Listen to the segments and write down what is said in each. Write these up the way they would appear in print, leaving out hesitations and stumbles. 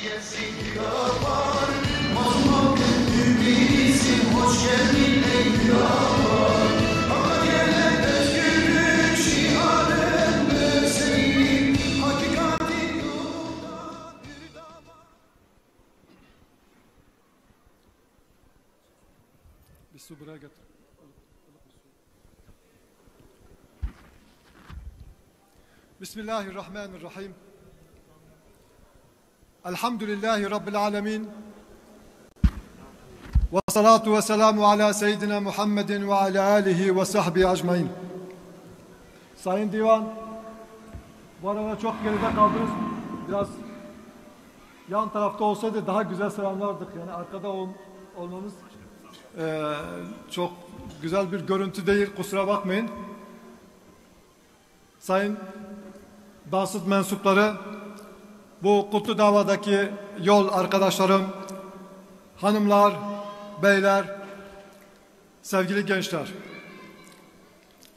Bir su buraya getir. Bismillahirrahmanirrahim. Elhamdülillahi Rabbil alemin. Ve salatu ve selamu ala seyyidina Muhammedin ve ala alihi ve sahbihi ecmaîn. Sayın Divan, bu arada çok geride kaldınız. Biraz yan tarafta olsaydı daha güzel selamlardık. Yani arkada olmamız çok güzel bir görüntü değil, kusura bakmayın. Sayın basın mensupları, bu Kutlu Dava'daki yol arkadaşlarım, hanımlar, beyler, sevgili gençler,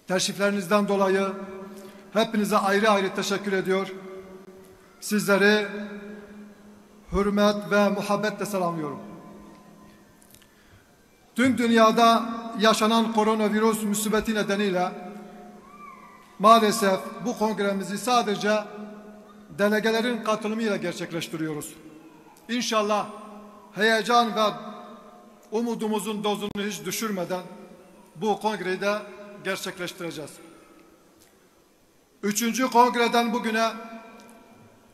teşriflerinizden dolayı hepinize ayrı ayrı teşekkür ediyor. Sizleri hürmet ve muhabbetle selamlıyorum. Tüm dünyada yaşanan koronavirüs musibeti nedeniyle maalesef bu kongremizi sadece delegelerin katılımıyla gerçekleştiriyoruz. İnşallah heyecan ve umudumuzun dozunu hiç düşürmeden bu kongreyi de gerçekleştireceğiz. 3. kongreden bugüne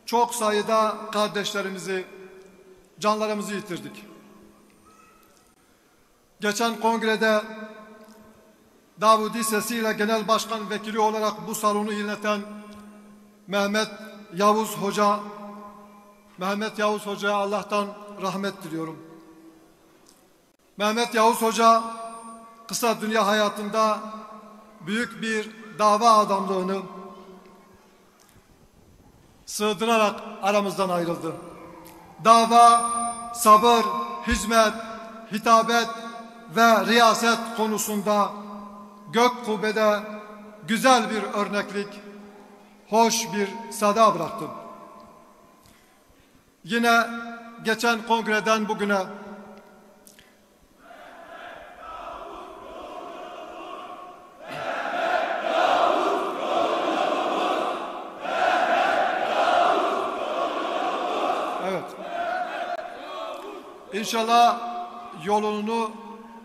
çok sayıda kardeşlerimizi, canlarımızı yitirdik. Geçen kongrede Davudi sesiyle genel başkan vekili olarak bu salonu yöneten Mehmet Yavuz Hoca'ya Allah'tan rahmet diliyorum. Mehmet Yavuz Hoca kısa dünya hayatında büyük bir dava adamlığını sığdırarak aramızdan ayrıldı. Dava, sabır, hizmet, hitabet ve riyaset konusunda gök kubbede güzel bir örneklik, hoş bir sada bıraktım. Yine geçen kongreden bugüne evet, İnşallah yolunu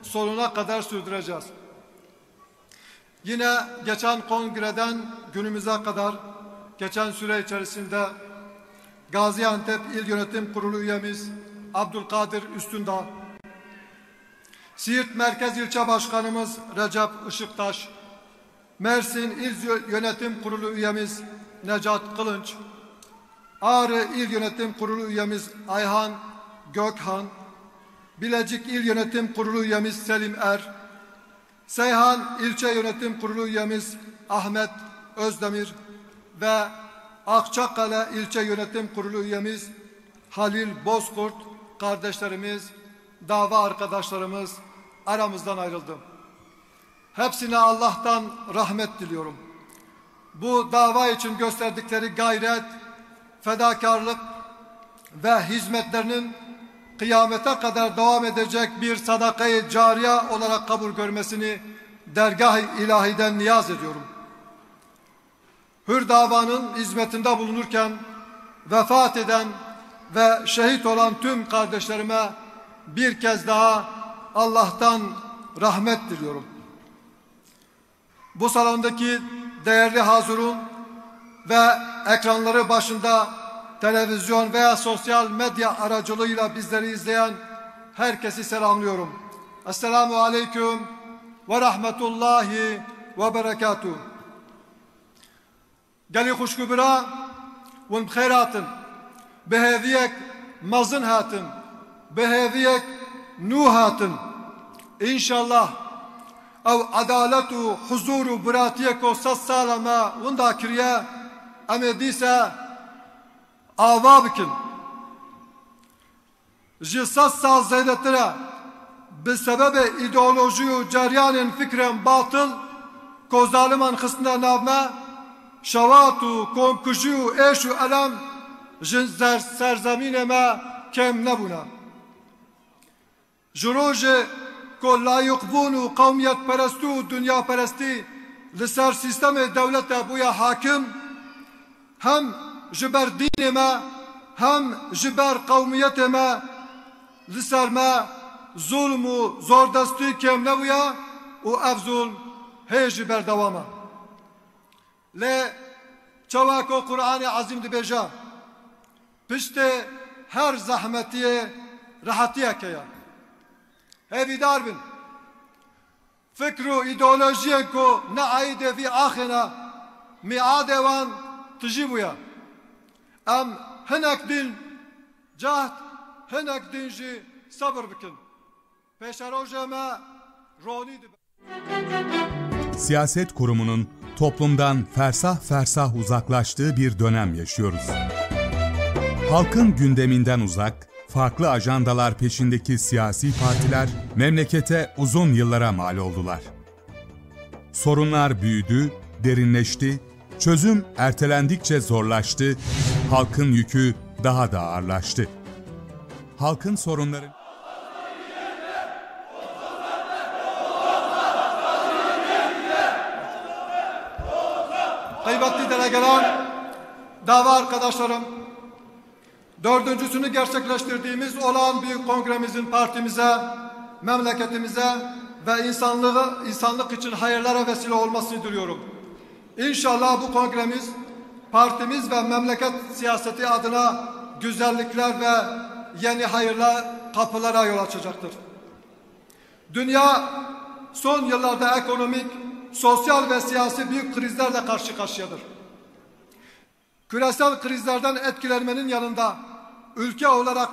sonuna kadar sürdüreceğiz. Yine geçen kongreden günümüze kadar geçen süre içerisinde Gaziantep İl Yönetim Kurulu üyemiz Abdülkadir Üstündağ, Siirt Merkez İlçe Başkanımız Recep Işıktaş, Mersin İl Yönetim Kurulu üyemiz Necat Kılınç, Ağrı İl Yönetim Kurulu üyemiz Ayhan Gökhan, Bilecik İl Yönetim Kurulu üyemiz Selim Er, Seyhan İlçe Yönetim Kurulu üyemiz Ahmet Özdemir ve Akçakale İlçe Yönetim Kurulu üyemiz Halil Bozkurt kardeşlerimiz, dava arkadaşlarımız aramızdan ayrıldı. Hepsine Allah'tan rahmet diliyorum. Bu dava için gösterdikleri gayret, fedakarlık ve hizmetlerinin kıyamete kadar devam edecek bir sadakayı cariye olarak kabul görmesini dergâh-ı ilahiden niyaz ediyorum. Hür davanın hizmetinde bulunurken vefat eden ve şehit olan tüm kardeşlerime bir kez daha Allah'tan rahmet diliyorum. Bu salondaki değerli hazırun ve ekranları başında televizyon veya sosyal medya aracılığıyla bizleri izleyen herkesi selamlıyorum. Esselamu aleyküm ve rahmetullahi ve berekatuhu. Geli hoşgubira ve bkhairatın beheviyek mazın hatın beheviyek nuhatın İnşallah ev adaletu huzuru bıratiyeko sas salama vunda kiriye emediyse ava bikin ji sas sal zeydetlere bi sebebe ideolojiyu ceryanın fikren batıl ko zaliman kısmına navme şavatu komkujiyu eşu elem jin serzemine me kem nebuna. Jiroje ko layık bunu kavmiyet perestu dünya peresti liser sistemi devlete buya hakim hem jiber dinime hem jiber kavmiyetime liser me zulmü zordesti kem nebuya u ev zulm hey jiber devama. Le çavako Kur'an-ı Azim dibeja pişte her zahmetiye rahatiye keya. Hevidar bin fikru ideolojiyen ko ne aide vi ahina miadevan tjibuya em hinek din cahd hinek din ji sabır bikin peşerojeme roni dibe. Siyaset kurumunun toplumdan fersah fersah uzaklaştığı bir dönem yaşıyoruz. Halkın gündeminden uzak, farklı ajandalar peşindeki siyasi partiler memlekete uzun yıllara mal oldular. Sorunlar büyüdü, derinleşti, çözüm ertelendikçe zorlaştı, halkın yükü daha da ağırlaştı. Halkın sorunları... Kıymetli delegeler, dava arkadaşlarım, dördüncüsünü gerçekleştirdiğimiz olağan büyük kongremizin partimize, memleketimize ve insanlık için hayırlara vesile olmasını diliyorum. İnşallah bu kongremiz, partimiz ve memleket siyaseti adına güzellikler ve yeni hayırlar kapılara yol açacaktır. Dünya son yıllarda ekonomik, sosyal ve siyasi büyük krizlerle karşı karşıyadır. Küresel krizlerden etkilenmenin yanında ülke olarak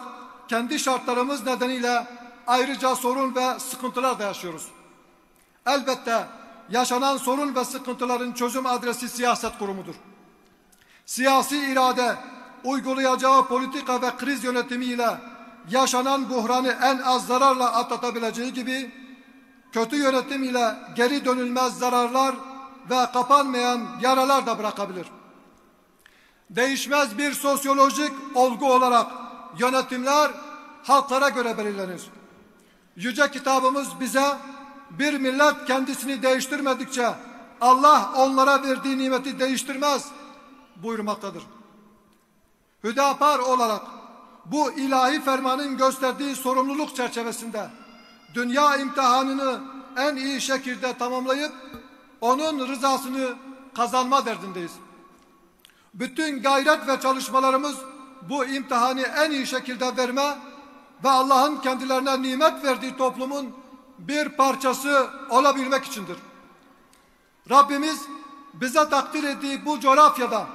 kendi şartlarımız nedeniyle ayrıca sorun ve sıkıntılar da yaşıyoruz. Elbette yaşanan sorun ve sıkıntıların çözüm adresi siyaset kurumudur. Siyasi irade uygulayacağı politika ve kriz yönetimiyle yaşanan buhranı en az zararla atlatabileceği gibi kötü yönetim ile geri dönülmez zararlar ve kapanmayan yaralar da bırakabilir. Değişmez bir sosyolojik olgu olarak yönetimler halklara göre belirlenir. Yüce kitabımız bize bir millet kendisini değiştirmedikçe Allah onlara verdiği nimeti değiştirmez buyurmaktadır. Hüdapar olarak bu ilahi fermanın gösterdiği sorumluluk çerçevesinde dünya imtihanını en iyi şekilde tamamlayıp onun rızasını kazanma derdindeyiz. Bütün gayret ve çalışmalarımız bu imtihanı en iyi şekilde verme ve Allah'ın kendilerine nimet verdiği toplumun bir parçası olabilmek içindir. Rabbimiz bize takdir ettiği bu coğrafyada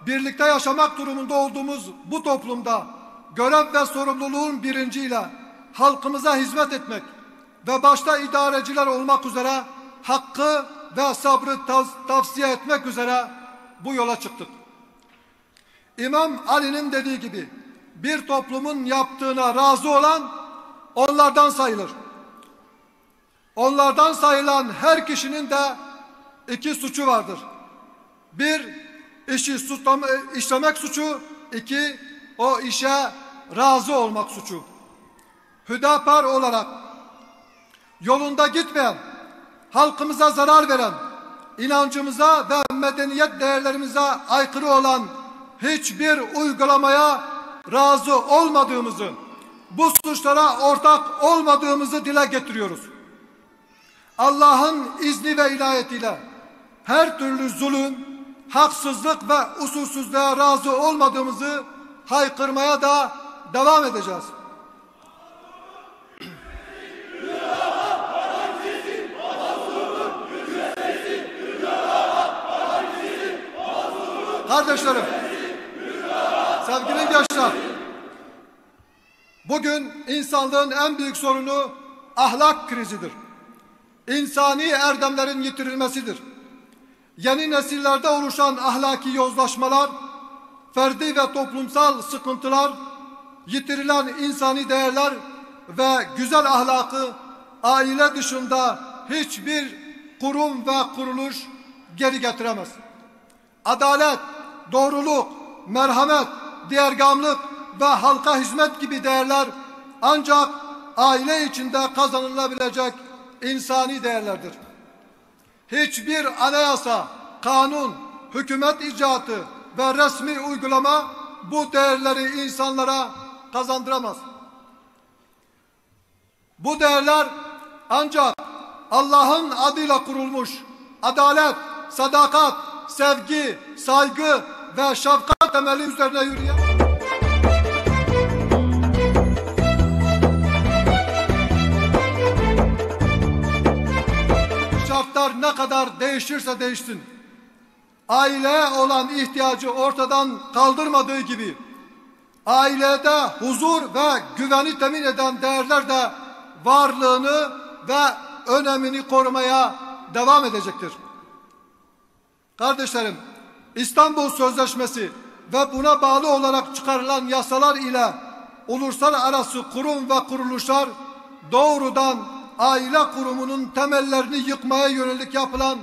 birlikte yaşamak durumunda olduğumuz bu toplumda görev ve sorumluluğun bilinciyle halkımıza hizmet etmek ve başta idareciler olmak üzere hakkı ve sabrı tavsiye etmek üzere bu yola çıktık. İmam Ali'nin dediği gibi bir toplumun yaptığına razı olan onlardan sayılır. Onlardan sayılan her kişinin de iki suçu vardır. Bir, işi işlemek suçu. İki, o işe razı olmak suçu. Hüdapar olarak yolunda gitmeyen, halkımıza zarar veren, inancımıza ve medeniyet değerlerimize aykırı olan hiçbir uygulamaya razı olmadığımızı, bu suçlara ortak olmadığımızı dile getiriyoruz. Allah'ın izni ve inayetiyle her türlü zulüm, haksızlık ve usulsüzlüğe razı olmadığımızı haykırmaya da devam edeceğiz. Kardeşlerim, sevgili gençler, bugün insanlığın en büyük sorunu ahlak krizidir. İnsani erdemlerin yitirilmesidir. Yeni nesillerde oluşan ahlaki yozlaşmalar, ferdi ve toplumsal sıkıntılar, yitirilen insani değerler ve güzel ahlakı aile dışında hiçbir kurum ve kuruluş geri getiremez. Adalet, doğruluk, merhamet, diğergamlık ve halka hizmet gibi değerler ancak aile içinde kazanılabilecek insani değerlerdir. Hiçbir anayasa, kanun, hükümet icraatı ve resmi uygulama bu değerleri insanlara kazandıramaz. Bu değerler ancak Allah'ın adıyla kurulmuş adalet, sadakat, sevgi, saygı ve şefkat temeli üzerine yürüyen şartlar ne kadar değişirse değişsin, aileye olan ihtiyacı ortadan kaldırmadığı gibi ailede huzur ve güveni temin eden değerler de varlığını ve önemini korumaya devam edecektir. Kardeşlerim, İstanbul Sözleşmesi ve buna bağlı olarak çıkarılan yasalar ile uluslararası kurum ve kuruluşlar doğrudan aile kurumunun temellerini yıkmaya yönelik yapılan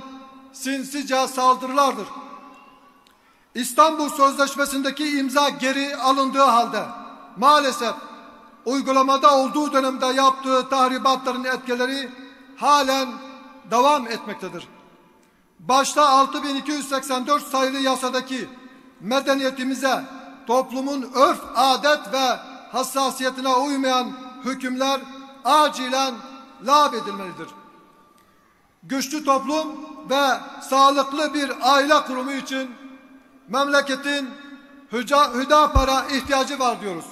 sinsice saldırılardır. İstanbul Sözleşmesi'ndeki imza geri alındığı halde maalesef uygulamada olduğu dönemde yaptığı tahribatların etkileri halen devam etmektedir. Başta 6284 sayılı yasadaki medeniyetimize, toplumun örf, adet ve hassasiyetine uymayan hükümler acilen lağvedilmelidir. Güçlü toplum ve sağlıklı bir aile kurumu için memleketin Hüdapar'a ihtiyacı var diyoruz.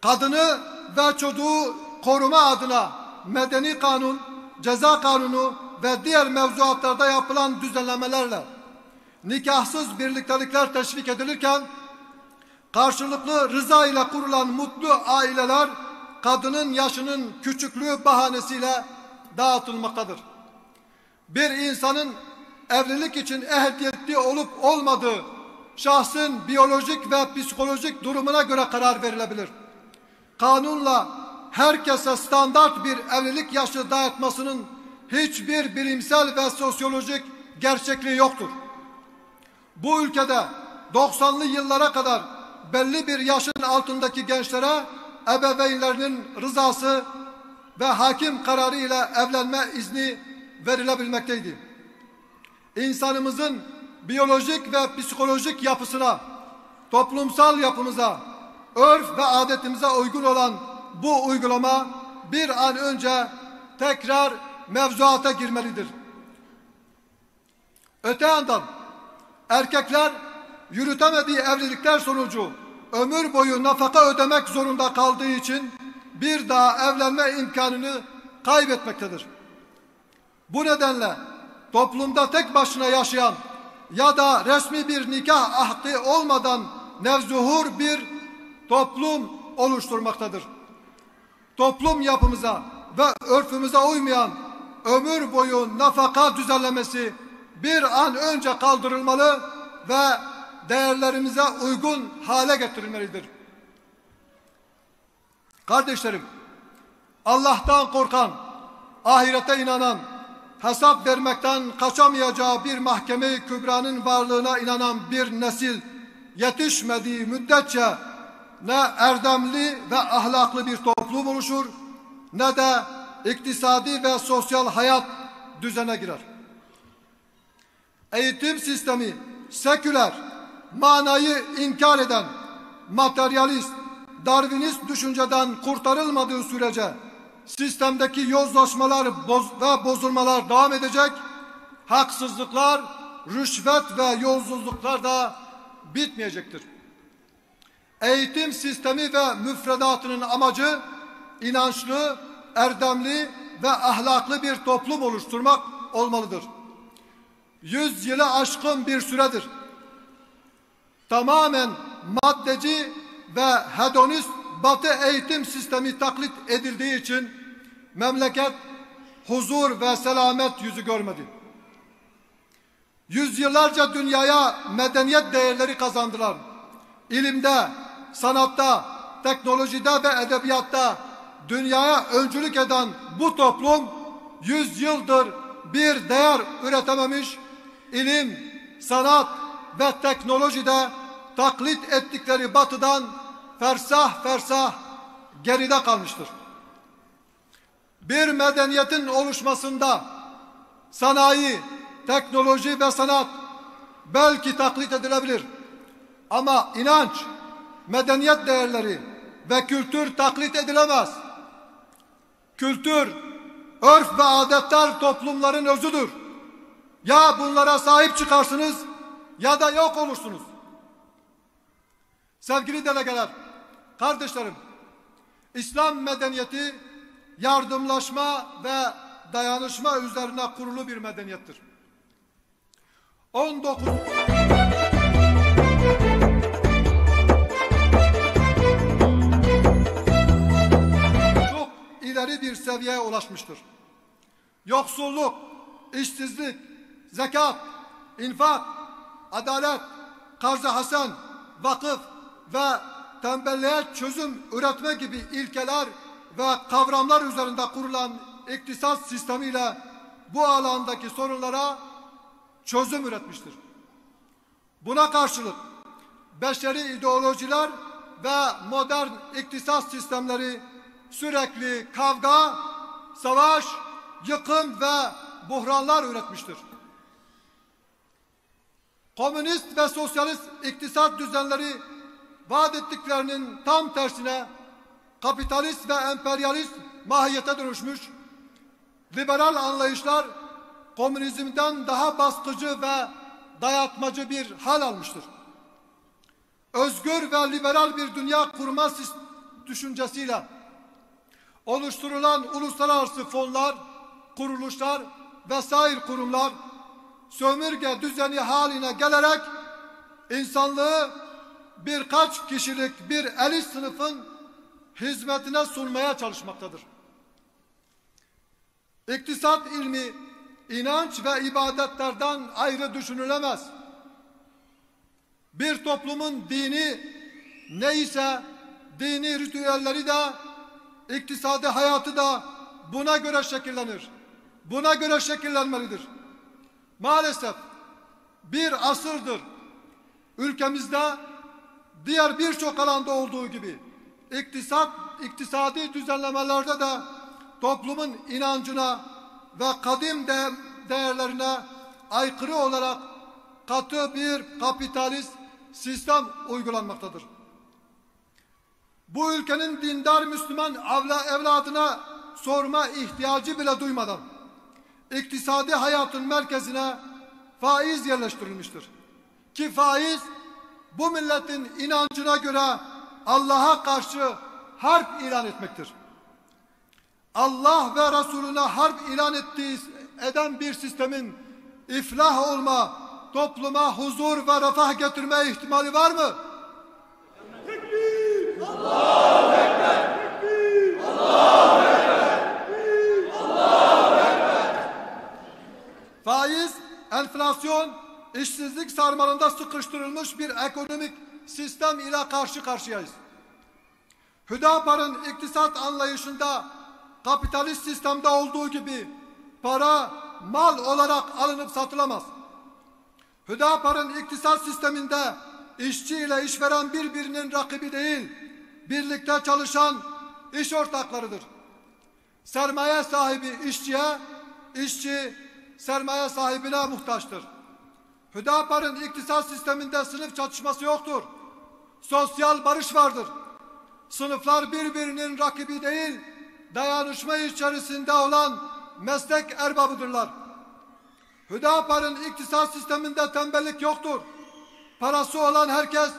Kadını ve çocuğu koruma adına medeni kanun, ceza kanunu ve diğer mevzuatlarda yapılan düzenlemelerle nikahsız birliktelikler teşvik edilirken karşılıklı rıza ile kurulan mutlu aileler kadının yaşının küçüklüğü bahanesiyle dağıtılmaktadır. Bir insanın evlilik için ehliyetli olup olmadığı şahsın biyolojik ve psikolojik durumuna göre karar verilebilir. Kanunla herkese standart bir evlilik yaşı dayatmasının hiçbir bilimsel ve sosyolojik gerçekliği yoktur. Bu ülkede 90'lı yıllara kadar belli bir yaşın altındaki gençlere ebeveynlerinin rızası ve hakim kararı ile evlenme izni verilebilmekteydi. İnsanımızın biyolojik ve psikolojik yapısına, toplumsal yapımıza, örf ve adetimize uygun olan bu uygulama bir an önce tekrar mevzuata girmelidir. Öte yandan erkekler yürütemediği evlilikler sonucu ömür boyu nafaka ödemek zorunda kaldığı için bir daha evlenme imkanını kaybetmektedir. Bu nedenle toplumda tek başına yaşayan ya da resmi bir nikah ahdi olmadan nevzuhur bir toplum oluşturmaktadır. Toplum yapımıza ve örfümüze uymayan ömür boyu nafaka düzenlemesi bir an önce kaldırılmalı ve değerlerimize uygun hale getirilmelidir. Kardeşlerim, Allah'tan korkan, ahirete inanan, hesap vermekten kaçamayacağı bir mahkeme-i kübranın varlığına inanan bir nesil yetişmediği müddetçe ne erdemli ve ahlaklı bir toplum oluşur ne de iktisadi ve sosyal hayat düzene girer. Eğitim sistemi seküler, manayı inkar eden, materyalist, Darwinist düşünceden kurtarılmadığı sürece sistemdeki yozlaşmalar ve bozulmalar devam edecek, haksızlıklar, rüşvet ve yolsuzluklar da bitmeyecektir. Eğitim sistemi ve müfredatının amacı inançlı, erdemli ve ahlaklı bir toplum oluşturmak olmalıdır. 100 yılı aşkın bir süredir tamamen maddeci ve hedonist Batı eğitim sistemi taklit edildiği için memleket huzur ve selamet yüzü görmedi. Yüzyıllarca dünyaya medeniyet değerleri kazandılar. İlimde, sanatta, teknolojide ve edebiyatta dünyaya öncülük eden bu toplum 100 yıldır bir değer üretememiş, ilim, sanat ve teknolojide taklit ettikleri batıdan fersah fersah geride kalmıştır. Bir medeniyetin oluşmasında sanayi, teknoloji ve sanat belki taklit edilebilir. Ama inanç, medeniyet değerleri ve kültür taklit edilemez. Kültür, örf ve adetler toplumların özüdür. Ya bunlara sahip çıkarsınız ya da yok olursunuz. Sevgili delegeler, kardeşlerim, İslam medeniyeti yardımlaşma ve dayanışma üzerine kurulu bir medeniyettir. 19 çok ileri bir seviyeye ulaşmıştır. Yoksulluk, işsizlik, zekat, infak, adalet, karz-ı hasen, vakıf ve tembelliğe çözüm üretme gibi ilkeler ve kavramlar üzerinde kurulan iktisat sistemiyle bu alandaki sorunlara çözüm üretmiştir. Buna karşılık beşeri ideolojiler ve modern iktisat sistemleri sürekli kavga, savaş, yıkım ve buhranlar üretmiştir. Komünist ve sosyalist iktisat düzenleri vaat ettiklerinin tam tersine kapitalist ve emperyalist mahiyete dönüşmüş, liberal anlayışlar komünizmden daha baskıcı ve dayatmacı bir hal almıştır. Özgür ve liberal bir dünya kurma düşüncesiyle oluşturulan uluslararası fonlar, kuruluşlar ve sair kurumlar sömürge düzeni haline gelerek insanlığı birkaç kişilik bir elit sınıfın hizmetine sunmaya çalışmaktadır. İktisat ilmi inanç ve ibadetlerden ayrı düşünülemez. Bir toplumun dini neyse dini ritüelleri de iktisadi hayatı da buna göre şekillenir. Buna göre şekillenmelidir. Maalesef bir asırdır ülkemizde diğer birçok alanda olduğu gibi iktisadi düzenlemelerde de toplumun inancına ve kadim değerlerine aykırı olarak katı bir kapitalist sistem uygulanmaktadır. Bu ülkenin dindar Müslüman evladına sorma ihtiyacı bile duymadan iktisadi hayatın merkezine faiz yerleştirilmiştir. Ki faiz bu milletin inancına göre Allah'a karşı harp ilan etmektir. Allah ve Resulüne harp ilan eden bir sistemin iflah olma, topluma huzur ve refah getirme ihtimali var mı? Tekbir! Allahu Ekber! Tekbir! Allahu Ekber! Tekbir! Allahu Ekber! Faiz, enflasyon, işsizlik sarmalında sıkıştırılmış bir ekonomik sistem ile karşı karşıyayız. Hüdapar'ın iktisat anlayışında kapitalist sistemde olduğu gibi para mal olarak alınıp satılamaz. Hüdapar'ın iktisat sisteminde işçi ile işveren birbirinin rakibi değil, birlikte çalışan iş ortaklarıdır. Sermaye sahibi işçiye, işçi sermaye sahibine muhtaçtır. Hüdapar'ın iktisat sisteminde sınıf çatışması yoktur. Sosyal barış vardır. Sınıflar birbirinin rakibi değil, dayanışma içerisinde olan meslek erbabıdırlar. Hüdapar'ın iktisat sisteminde tembellik yoktur. Parası olan herkes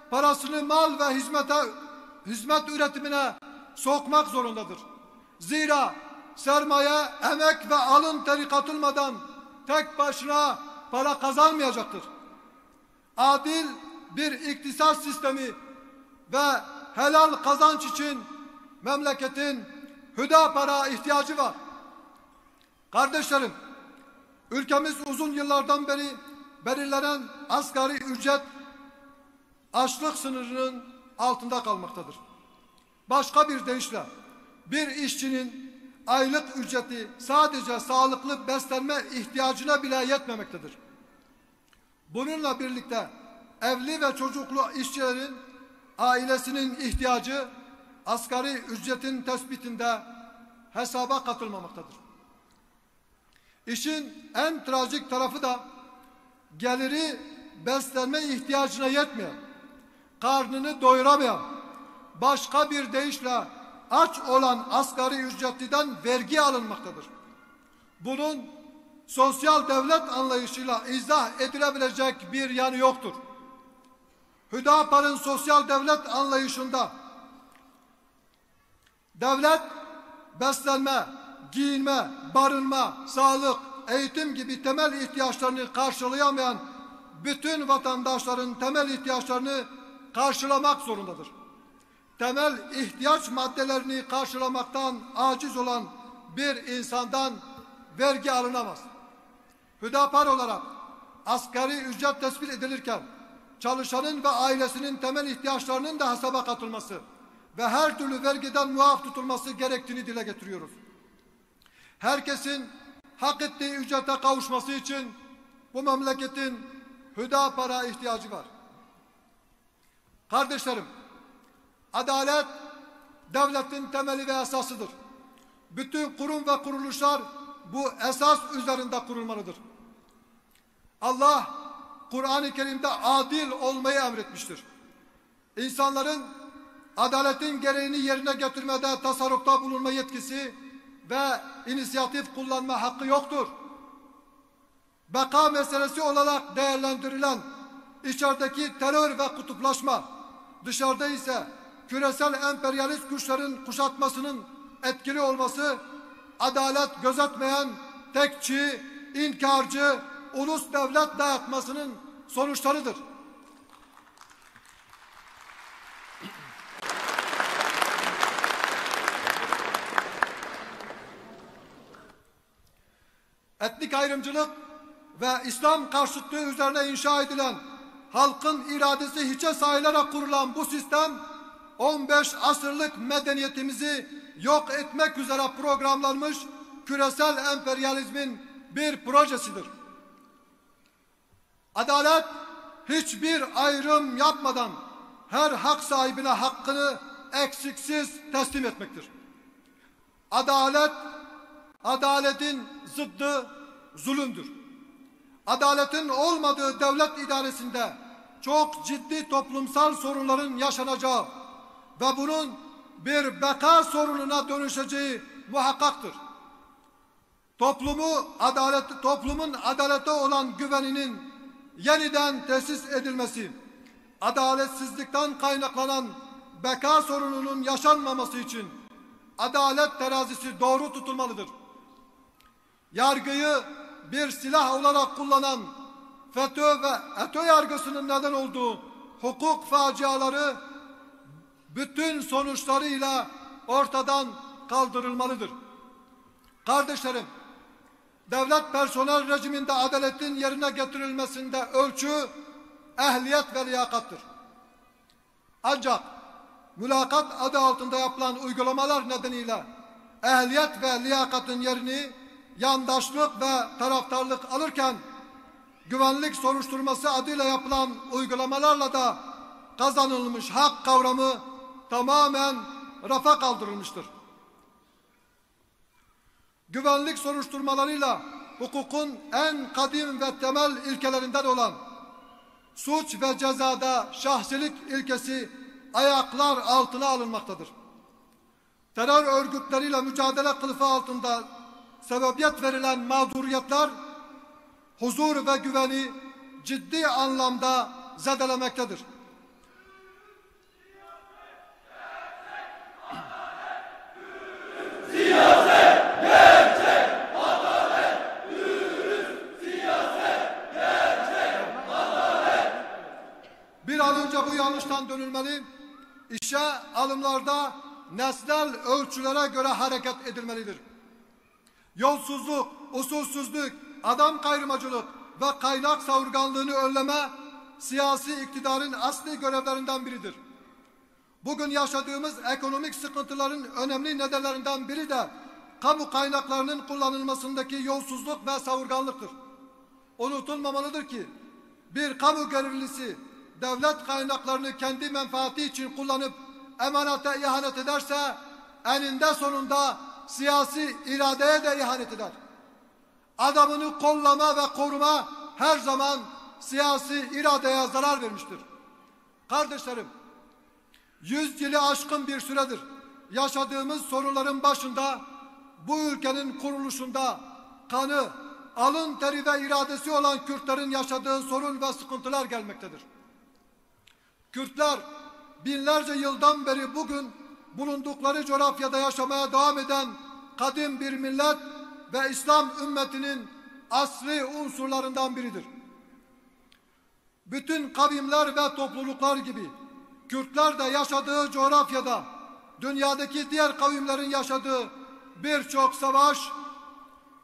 parasını mal ve hizmet üretimine sokmak zorundadır. Zira sermaye, emek ve alın teri katılmadan tek başına para kazanmayacaktır. Adil bir iktisat sistemi ve helal kazanç için memleketin Hüdapar'a ihtiyacı var. Kardeşlerim, ülkemiz uzun yıllardan beri belirlenen asgari ücret açlık sınırının altında kalmaktadır. Başka bir deyişle bir işçinin aylık ücreti sadece sağlıklı beslenme ihtiyacına bile yetmemektedir. Bununla birlikte evli ve çocuklu işçilerin ailesinin ihtiyacı asgari ücretin tespitinde hesaba katılmamaktadır. İşin en trajik tarafı da geliri beslenme ihtiyacına yetmeyen, karnını doyuramayan, başka bir deyişle aç olan asgari ücretliden vergi alınmaktadır. Bunun sosyal devlet anlayışıyla izah edilebilecek bir yanı yoktur. Hüdapar'ın sosyal devlet anlayışında devlet beslenme, giyinme, barınma, sağlık, eğitim gibi temel ihtiyaçlarını karşılayamayan bütün vatandaşların temel ihtiyaçlarını karşılamak zorundadır. Temel ihtiyaç maddelerini karşılamaktan aciz olan bir insandan vergi alınamaz. Hüdapar olarak asgari ücret tespit edilirken çalışanın ve ailesinin temel ihtiyaçlarının da hesaba katılması ve her türlü vergiden muaf tutulması gerektiğini dile getiriyoruz. Herkesin hak ettiği ücrete kavuşması için bu memleketin Hüdapar'a ihtiyacı var. Kardeşlerim, adalet devletin temeli ve esasıdır. Bütün kurum ve kuruluşlar bu esas üzerinde kurulmalıdır. Allah Kur'an-ı Kerim'de adil olmayı emretmiştir. İnsanların adaletin gereğini yerine getirmede tasarrufta bulunma yetkisi ve inisiyatif kullanma hakkı yoktur. Beka meselesi olarak değerlendirilen içerideki terör ve kutuplaşma, dışarıda ise küresel emperyalist güçlerin kuşatmasının etkili olması, adalet gözetmeyen, tekçi, inkarcı, ulus devlet dayatmasının sonuçlarıdır. Etnik ayrımcılık ve İslam karşıtlığı üzerine inşa edilen, halkın iradesi hiçe sayılarak kurulan bu sistem 15 asırlık medeniyetimizi yok etmek üzere programlanmış küresel emperyalizmin bir projesidir. Adalet hiçbir ayrım yapmadan her hak sahibine hakkını eksiksiz teslim etmektir. Adaletin zıddı zulümdür. Adaletin olmadığı devlet idaresinde çok ciddi toplumsal sorunların yaşanacağı ve bunun bir beka sorununa dönüşeceği muhakkaktır. Toplumun adalete olan güveninin yeniden tesis edilmesi, adaletsizlikten kaynaklanan beka sorununun yaşanmaması için adalet terazisi doğru tutulmalıdır. Yargıyı bir silah olarak kullanan FETÖ ve ETÖ yargısının neden olduğu hukuk faciaları bütün sonuçlarıyla ortadan kaldırılmalıdır. Kardeşlerim, devlet personel rejiminde adaletin yerine getirilmesinde ölçü ehliyet ve liyakattır. Ancak mülakat adı altında yapılan uygulamalar nedeniyle ehliyet ve liyakatın yerini yandaşlık ve taraftarlık alırken güvenlik soruşturması adıyla yapılan uygulamalarla da kazanılmış hak kavramı tamamen rafa kaldırılmıştır. Güvenlik soruşturmalarıyla hukukun en kadim ve temel ilkelerinden olan suç ve cezada şahsilik ilkesi ayaklar altına alınmaktadır. Terör örgütleriyle mücadele kılıfı altında sebebiyet verilen mağduriyetler huzur ve güveni ciddi anlamda zedelemektedir. Bir an önce bu yanlıştan dönülmeli, işe alımlarda nesnel ölçülere göre hareket edilmelidir. Yolsuzluk, usulsüzlük, adam kayrımacılık ve kaynak savurganlığını önleme siyasi iktidarın asli görevlerinden biridir. Bugün yaşadığımız ekonomik sıkıntıların önemli nedenlerinden biri de kamu kaynaklarının kullanılmasındaki yolsuzluk ve savurganlıktır. Unutulmamalıdır ki bir kamu görevlisi devlet kaynaklarını kendi menfaati için kullanıp emanete ihanet ederse eninde sonunda siyasi iradeye de ihanet eder. Adamını kollama ve koruma her zaman siyasi iradeye zarar vermiştir. Kardeşlerim, 100 yılı aşkın bir süredir yaşadığımız sorunların başında bu ülkenin kuruluşunda kanı, alın teri ve iradesi olan Kürtlerin yaşadığı sorun ve sıkıntılar gelmektedir. Kürtler binlerce yıldan beri bugün bulundukları coğrafyada yaşamaya devam eden kadim bir millet ve İslam ümmetinin asli unsurlarından biridir. Bütün kavimler ve topluluklar gibi Kürtler de yaşadığı coğrafyada dünyadaki diğer kavimlerin yaşadığı birçok savaş,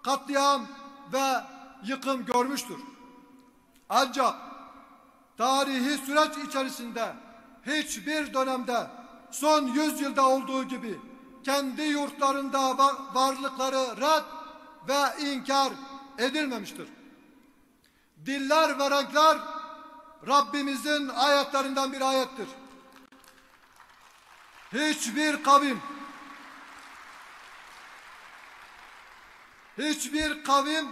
katliam ve yıkım görmüştür. Ancak tarihi süreç içerisinde hiçbir dönemde son 100 yılda olduğu gibi kendi yurtlarında varlıkları red ve inkar edilmemiştir. Diller ve renkler Rabbimizin ayetlerinden bir ayettir. Hiçbir kavim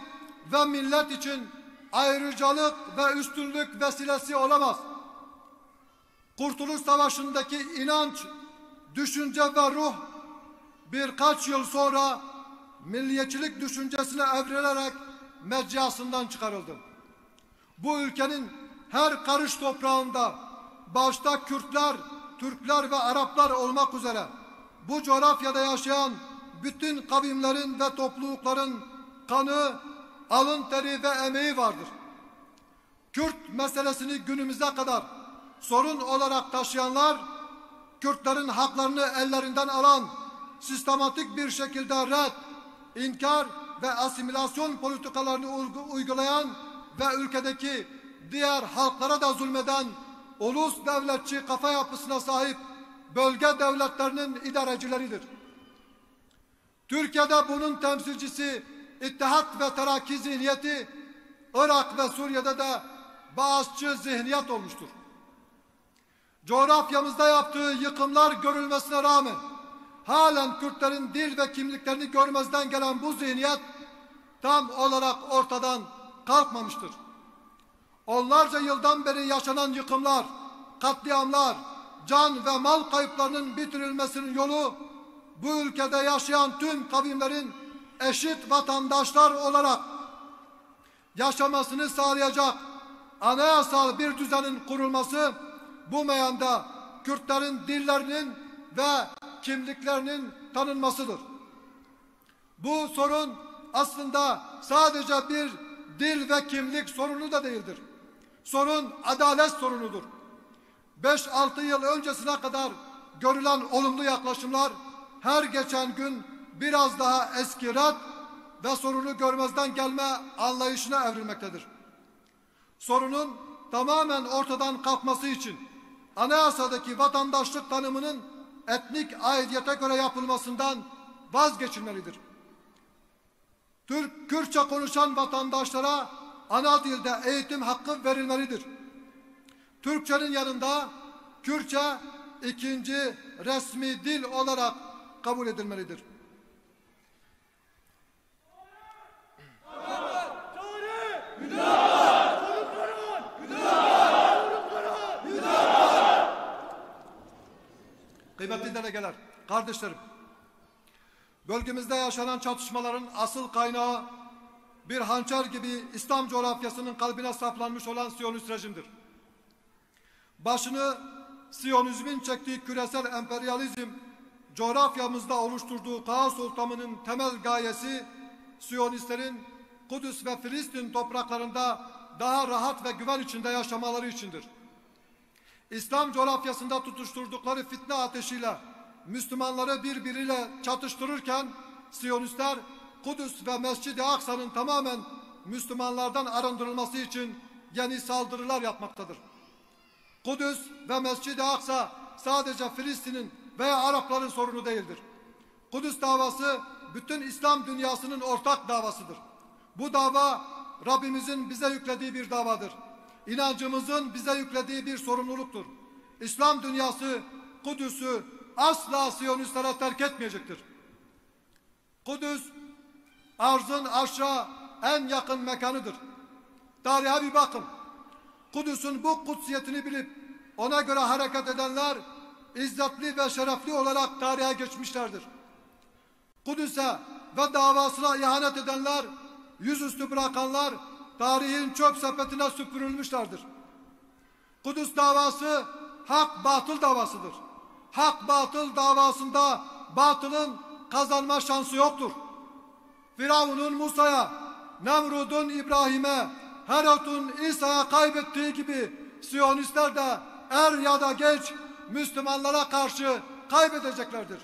ve millet için ayrıcalık ve üstünlük vesilesi olamaz. Kurtuluş Savaşı'ndaki inanç, düşünce ve ruh birkaç yıl sonra milliyetçilik düşüncesine evrilerek mecrasından çıkarıldı. Bu ülkenin her karış toprağında başta Kürtler, Türkler ve Araplar olmak üzere bu coğrafyada yaşayan bütün kavimlerin ve toplulukların kanı, alın teri ve emeği vardır. Kürt meselesini günümüze kadar sorun olarak taşıyanlar, Kürtlerin haklarını ellerinden alan, sistematik bir şekilde red, inkar ve asimilasyon politikalarını uygulayan ve ülkedeki diğer halklara da zulmeden ulus devletçi kafa yapısına sahip bölge devletlerinin idarecileridir. Türkiye'de bunun temsilcisi İttihat ve Terakki zihniyeti, Irak ve Suriye'de de Bağızçı zihniyet olmuştur. Coğrafyamızda yaptığı yıkımlar görülmesine rağmen halen Kürtlerin dil ve kimliklerini görmezden gelen bu zihniyet tam olarak ortadan kalkmamıştır. Onlarca yıldan beri yaşanan yıkımlar, katliamlar, can ve mal kayıplarının bitirilmesinin yolu bu ülkede yaşayan tüm kavimlerin eşit vatandaşlar olarak yaşamasını sağlayacak anayasal bir düzenin kurulması, bu meyanda Kürtlerin dillerinin ve kimliklerinin tanınmasıdır. Bu sorun aslında sadece bir dil ve kimlik sorunu da değildir. Sorun adalet sorunudur. 5-6 yıl öncesine kadar görülen olumlu yaklaşımlar her geçen gün biraz daha eskirat ve sorunu görmezden gelme anlayışına evrilmektedir. Sorunun tamamen ortadan kalkması için anayasadaki vatandaşlık tanımının etnik aidiyete göre yapılmasından vazgeçilmelidir. Kürtçe konuşan vatandaşlara ana dilde eğitim hakkı verilmelidir. Türkçenin yanında Kürtçe ikinci resmi dil olarak kabul edilmelidir. Kıymetli delegeler, kardeşlerim, bölgemizde yaşanan çatışmaların asıl kaynağı bir hançer gibi İslam coğrafyasının kalbine saplanmış olan Siyonist rejimdir. Başını Siyonizmin çektiği küresel emperyalizm, coğrafyamızda oluşturduğu kaos ortamının temel gayesi, Siyonistlerin Kudüs ve Filistin topraklarında daha rahat ve güven içinde yaşamaları içindir. İslam coğrafyasında tutuşturdukları fitne ateşiyle Müslümanları birbiriyle çatıştırırken, Siyonistler Kudüs ve Mescid-i Aksa'nın tamamen Müslümanlardan arındırılması için yeni saldırılar yapmaktadır. Kudüs ve Mescid-i Aksa sadece Filistin'in veya Arapların sorunu değildir. Kudüs davası bütün İslam dünyasının ortak davasıdır. Bu dava Rabbimizin bize yüklediği bir davadır. İnancımızın bize yüklediği bir sorumluluktur. İslam dünyası Kudüs'ü asla Siyonistlere terk etmeyecektir. Kudüs, arzın arşa en yakın mekanıdır. Tarihe bir bakın. Kudüs'ün bu kutsiyetini bilip ona göre hareket edenler izzetli ve şerefli olarak tarihe geçmişlerdir. Kudüs'e ve davasına ihanet edenler, yüzüstü bırakanlar tarihin çöp sepetine süpürülmüşlerdir. Kudüs davası hak batıl davasıdır. Hak batıl davasında batılın kazanma şansı yoktur. Firavun'un Musa'ya, Nemrud'un İbrahim'e, Herod'un İsa'ya kaybettiği gibi Siyonistler de er ya da geç Müslümanlara karşı kaybedeceklerdir.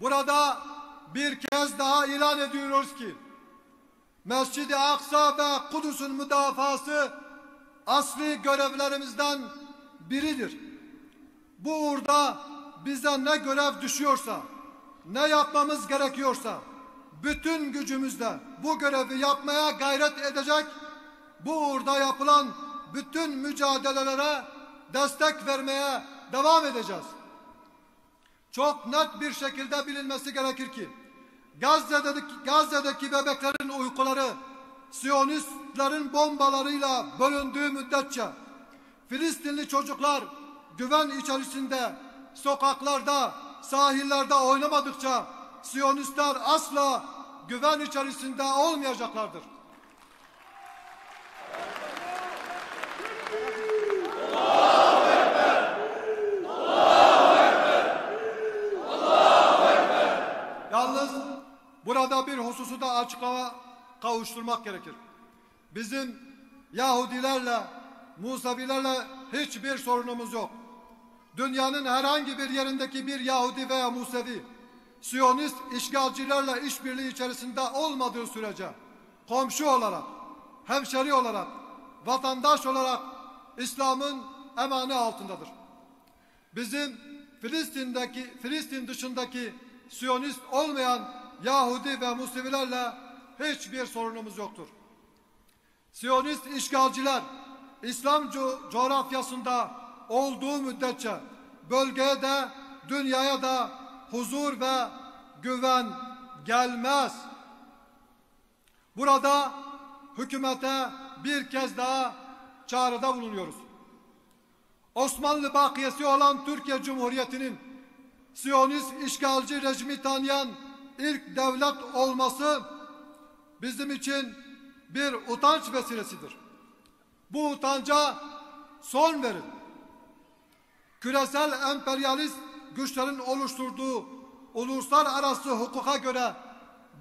Burada bir kez daha ilan ediyoruz ki Mescid-i Aksa ve Kudüs'ün müdafası asli görevlerimizden biridir. Bu uğurda bize ne görev düşüyorsa, ne yapmamız gerekiyorsa bütün gücümüzle bu görevi yapmaya gayret edecek, bu uğurda yapılan bütün mücadelelere destek vermeye devam edeceğiz. Çok net bir şekilde bilinmesi gerekir ki Gazze'deki bebeklerin uykuları Siyonistlerin bombalarıyla bölündüğü müddetçe, Filistinli çocuklar güven içerisinde sokaklarda, sahillerde oynamadıkça Siyonistler asla güven içerisinde olmayacaklardır. Yalnız burada bir hususu da açıklama kavuşturmak gerekir. Bizim Yahudilerle, Musevilerle hiçbir sorunumuz yok. Dünyanın herhangi bir yerindeki bir Yahudi veya Musevi, Siyonist işgalcilerle işbirliği içerisinde olmadığı sürece komşu olarak, hemşeri olarak, vatandaş olarak İslam'ın emanı altındadır. Bizim Filistin dışındaki Siyonist olmayan Yahudi ve Musevilerle hiçbir sorunumuz yoktur. Siyonist işgalciler İslam coğrafyasında olduğu müddetçe bölgeye de dünyaya da huzur ve güven gelmez. Burada hükümete bir kez daha çağrıda bulunuyoruz. Osmanlı bakiyesi olan Türkiye Cumhuriyeti'nin Siyonist işgalci rejimi tanıyan ilk devlet olması bizim için bir utanç vesilesidir. Bu utanca son verin. Küresel emperyalist güçlerin oluşturduğu uluslararası hukuka göre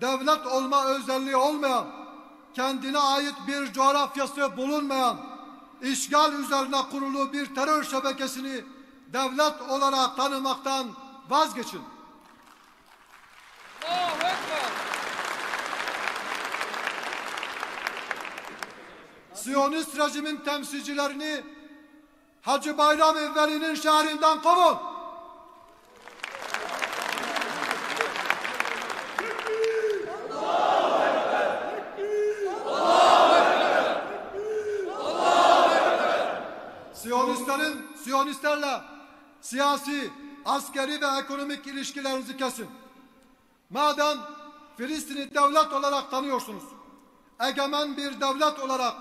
devlet olma özelliği olmayan, kendine ait bir coğrafyası bulunmayan, işgal üzerine kurulu bir terör şebekesini devlet olarak tanımaktan vazgeçin. Allahu Ekber. Siyonist rejimin temsilcilerini Hacı Bayram Veli'nin şehrinden kovun. Siyonistlerle siyasi, askeri ve ekonomik ilişkilerinizi kesin. Madem Filistin'i devlet olarak tanıyorsunuz, egemen bir devlet olarak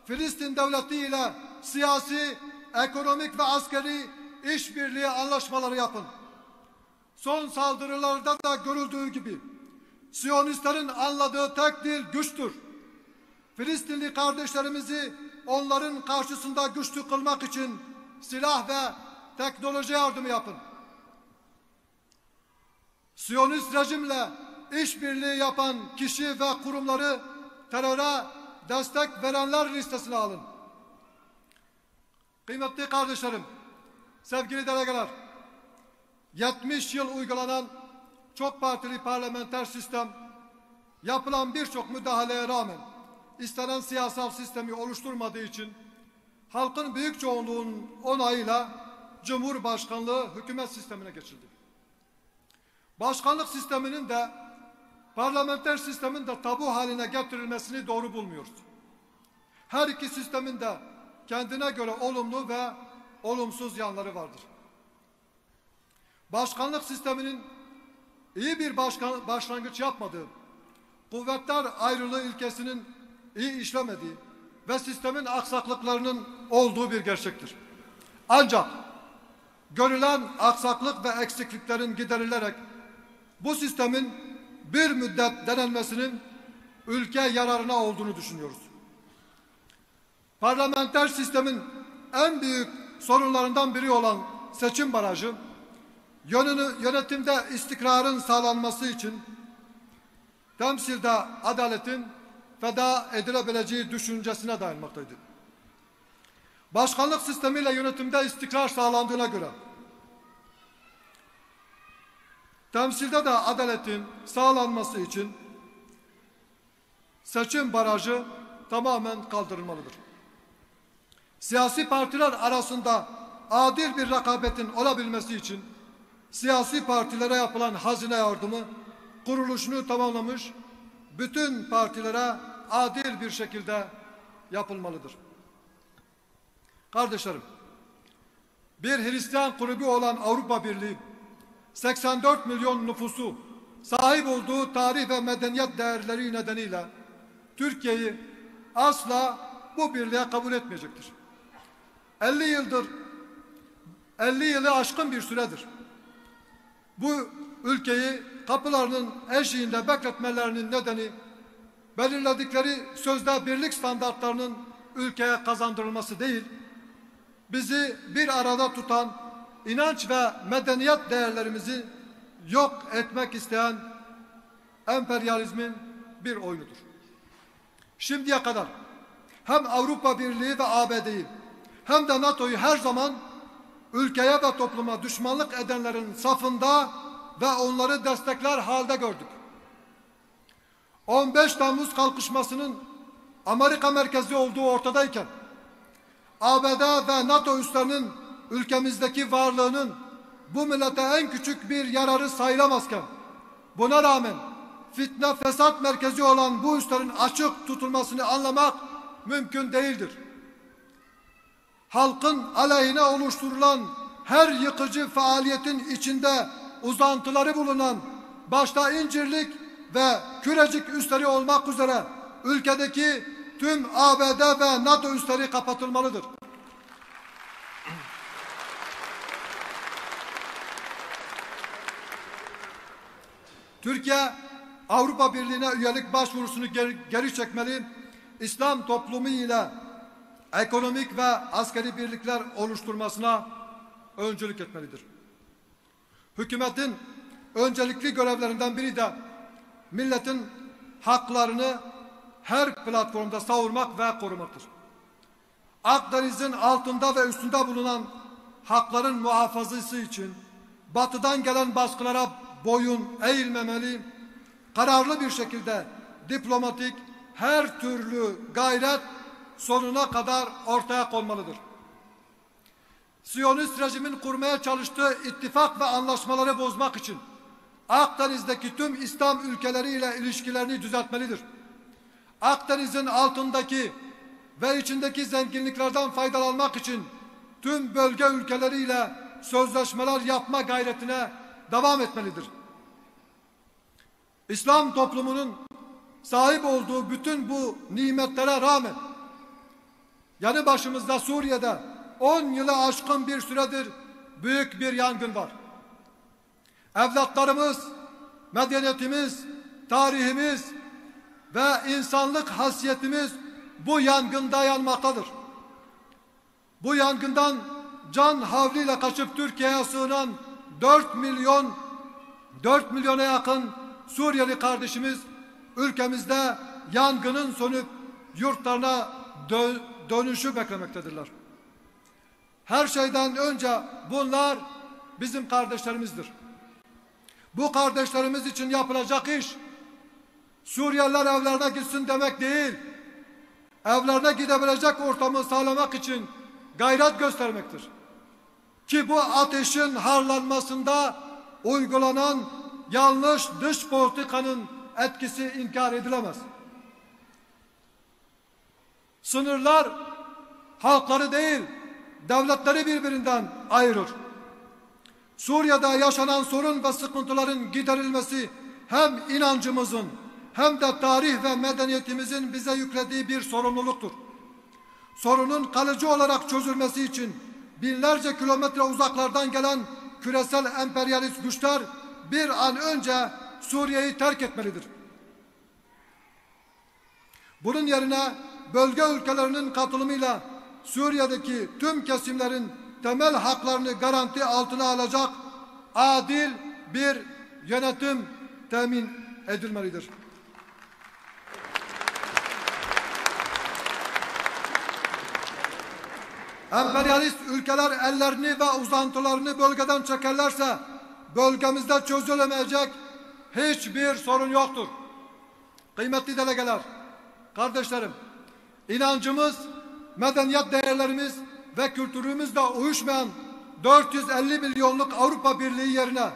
Filistin devleti ile siyasi, ekonomik ve askeri işbirliği anlaşmaları yapın. Son saldırılarda da görüldüğü gibi Siyonistlerin anladığı tek dil güçtür. Filistinli kardeşlerimizi onların karşısında güçlü kılmak için silah ve teknoloji yardımı yapın. Siyonist rejimle işbirliği yapan kişi ve kurumları teröre destek verenler listesine alın. Kıymetli kardeşlerim, sevgili delegeler, 70 yıl uygulanan çok partili parlamenter sistem, yapılan birçok müdahaleye rağmen istenen siyasal sistemi oluşturmadığı için halkın büyük çoğunluğunun onayıyla Cumhurbaşkanlığı hükümet sistemine geçildi. Başkanlık sisteminin de parlamenter sistemin de tabu haline getirilmesini doğru bulmuyoruz. Her iki sistemin de kendine göre olumlu ve olumsuz yanları vardır. Başkanlık sisteminin iyi bir başlangıç yapmadığı, kuvvetler ayrılığı ilkesinin iyi işlemediği ve sistemin aksaklıklarının olduğu bir gerçektir. Ancak görülen aksaklık ve eksikliklerin giderilerek bu sistemin bir müddet denenmesinin ülke yararına olduğunu düşünüyoruz. Parlamenter sistemin en büyük sorunlarından biri olan seçim barajı, yönetimde istikrarın sağlanması için temsilde adaletin feda edilebileceği düşüncesine dayanmaktaydı. Başkanlık sistemiyle yönetimde istikrar sağlandığına göre temsilde de adaletin sağlanması için seçim barajı tamamen kaldırılmalıdır. Siyasi partiler arasında adil bir rekabetin olabilmesi için siyasi partilere yapılan hazine yardımı kuruluşunu tamamlamış, bütün partilere adil bir şekilde yapılmalıdır. Kardeşlerim, bir Hristiyan kulübü olan Avrupa Birliği, 84 milyon nüfusu, sahip olduğu tarih ve medeniyet değerleri nedeniyle Türkiye'yi asla bu birliğe kabul etmeyecektir. 50 yılı aşkın bir süredir bu ülkeyi kapılarının eşiğinde bekletmelerinin nedeni belirledikleri sözde birlik standartlarının ülkeye kazandırılması değil, bizi bir arada tutan inanç ve medeniyet değerlerimizi yok etmek isteyen emperyalizmin bir oyunudur. Şimdiye kadar hem Avrupa Birliği ve ABD'yi hem de NATO'yu her zaman ülkeye ve topluma düşmanlık edenlerin safında ve onları destekler halde gördük. 15 Temmuz kalkışmasının Amerika merkezli olduğu ortadayken, ABD ve NATO üslerinin ülkemizdeki varlığının bu millete en küçük bir yararı sayılamazken, buna rağmen fitne fesat merkezi olan bu üslerin açık tutulmasını anlamak mümkün değildir. Halkın aleyhine oluşturulan her yıkıcı faaliyetin içinde uzantıları bulunan başta İncirlik ve Kürecik üsleri olmak üzere ülkedeki tüm ABD ve NATO üsleri kapatılmalıdır. Türkiye, Avrupa Birliği'ne üyelik başvurusunu geri çekmeli, İslam toplumu ile ekonomik ve askeri birlikler oluşturmasına öncülük etmelidir. Hükümetin öncelikli görevlerinden biri de milletin haklarını her platformda savunmak ve korumaktır. Akdeniz'in altında ve üstünde bulunan hakların muhafazası için batıdan gelen baskılara boyun eğilmemeli, kararlı bir şekilde diplomatik her türlü gayret sonuna kadar ortaya konmalıdır. Siyonist rejimin kurmaya çalıştığı ittifak ve anlaşmaları bozmak için Akdeniz'deki tüm İslam ülkeleriyle ilişkilerini düzeltmelidir. Akdeniz'in altındaki ve içindeki zenginliklerden faydalanmak için tüm bölge ülkeleriyle sözleşmeler yapma gayretine devam etmelidir. İslam toplumunun sahip olduğu bütün bu nimetlere rağmen yanı başımızda Suriye'de 10 yılı aşkın bir süredir büyük bir yangın var. Evlatlarımız, medeniyetimiz, tarihimiz ve insanlık hasiyetimiz bu yangında yanmaktadır. Bu yangından can havliyle kaçıp Türkiye'ye sığınan 4 milyona yakın Suriyeli kardeşimiz ülkemizde yangının sönüp yurtlarına dönüşü beklemektedirler. Her şeyden önce bunlar bizim kardeşlerimizdir. Bu kardeşlerimiz için yapılacak iş Suriyeliler evlerine gitsin demek değil, evlerine gidebilecek ortamı sağlamak için gayret göstermektir. Ki bu ateşin harlanmasında uygulanan yanlış dış politikanın etkisi inkar edilemez. Sınırlar halkları değil, devletleri birbirinden ayırır. Suriye'de yaşanan sorun ve sıkıntıların giderilmesi hem inancımızın hem de tarih ve medeniyetimizin bize yüklediği bir sorumluluktur. Sorunun kalıcı olarak çözülmesi için binlerce kilometre uzaklardan gelen küresel emperyalist güçler bir an önce Suriye'yi terk etmelidir. Bunun yerine bölge ülkelerinin katılımıyla Suriye'deki tüm kesimlerin temel haklarını garanti altına alacak adil bir yönetim temin edilmelidir. Emperyalist ülkeler ellerini ve uzantılarını bölgeden çekerlerse bölgemizde çözülemeyecek hiçbir sorun yoktur. Kıymetli delegeler, kardeşlerim, inancımız, medeniyet değerlerimiz ve kültürümüzle uyuşmayan 450 milyonluk Avrupa Birliği yerine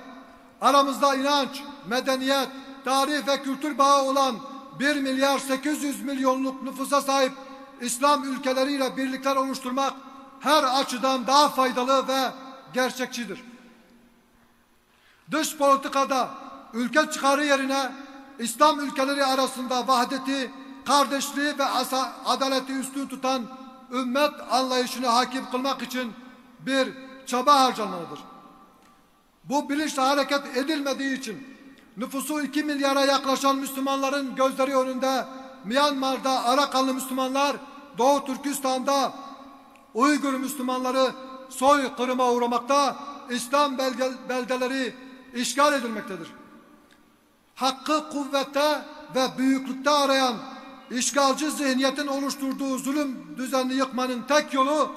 aramızda inanç, medeniyet, tarih ve kültür bağı olan 1 milyar 800 milyonluk nüfusa sahip İslam ülkeleriyle birlikler oluşturmak her açıdan daha faydalı ve gerçekçidir. Dış politikada ülke çıkarı yerine İslam ülkeleri arasında vahdeti, kardeşliği ve adaleti üstün tutan ümmet anlayışını hakim kılmak için bir çaba harcanmalıdır. Bu bilinçle hareket edilmediği için nüfusu 2 milyara yaklaşan Müslümanların gözleri önünde Myanmar'da Arakanlı Müslümanlar, Doğu Türkistan'da Uygur Müslümanları soykırıma uğramakta, İslam beldeleri işgal edilmektedir. Hakkı kuvvette ve büyüklükte arayan işgalci zihniyetin oluşturduğu zulüm düzenini yıkmanın tek yolu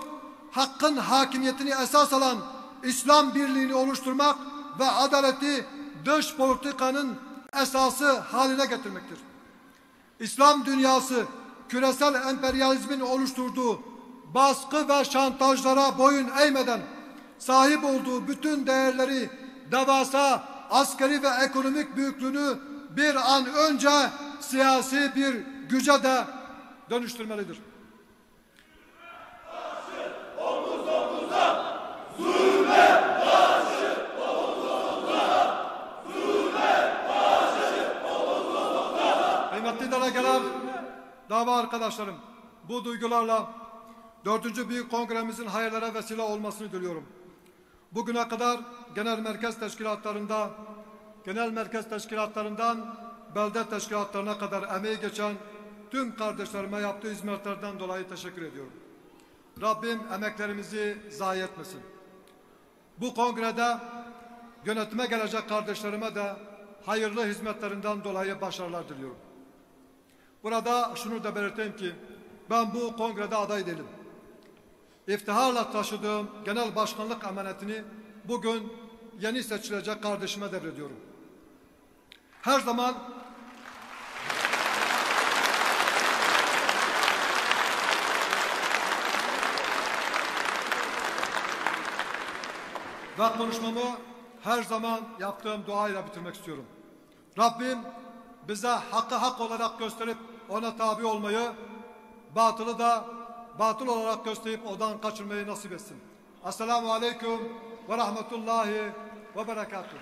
hakkın hakimiyetini esas alan İslam birliğini oluşturmak ve adaleti dış politikanın esası haline getirmektir. İslam dünyası küresel emperyalizmin oluşturduğu baskı ve şantajlara boyun eğmeden sahip olduğu bütün değerleri, devasa askeri ve ekonomik büyüklüğünü bir an önce siyasi bir güce de dönüştürmelidir. Kıymetli delegeler, dava arkadaşlarım, bu duygularla 4. Büyük Kongremizin hayırlara vesile olmasını diliyorum. Bugüne kadar genel merkez teşkilatlarından belde teşkilatlarına kadar emeği geçen tüm kardeşlerime yaptığı hizmetlerden dolayı teşekkür ediyorum. Rabbim emeklerimizi zayi etmesin. Bu kongrede yönetime gelecek kardeşlerime de hayırlı hizmetlerinden dolayı başarılar diliyorum. Burada şunu da belirteyim ki ben bu kongrede aday değilim. İftiharla taşıdığım genel başkanlık emanetini bugün yeni seçilecek kardeşime devrediyorum. Her zaman ve konuşmamı her zaman yaptığım duayla bitirmek istiyorum. Rabbim bize hakkı hak olarak gösterip ona tabi olmayı, batılı da batıl olarak gösterip odan kaçırmayı nasip etsin. Esselamu Aleyküm ve Rahmetullahi ve Berekatuhu.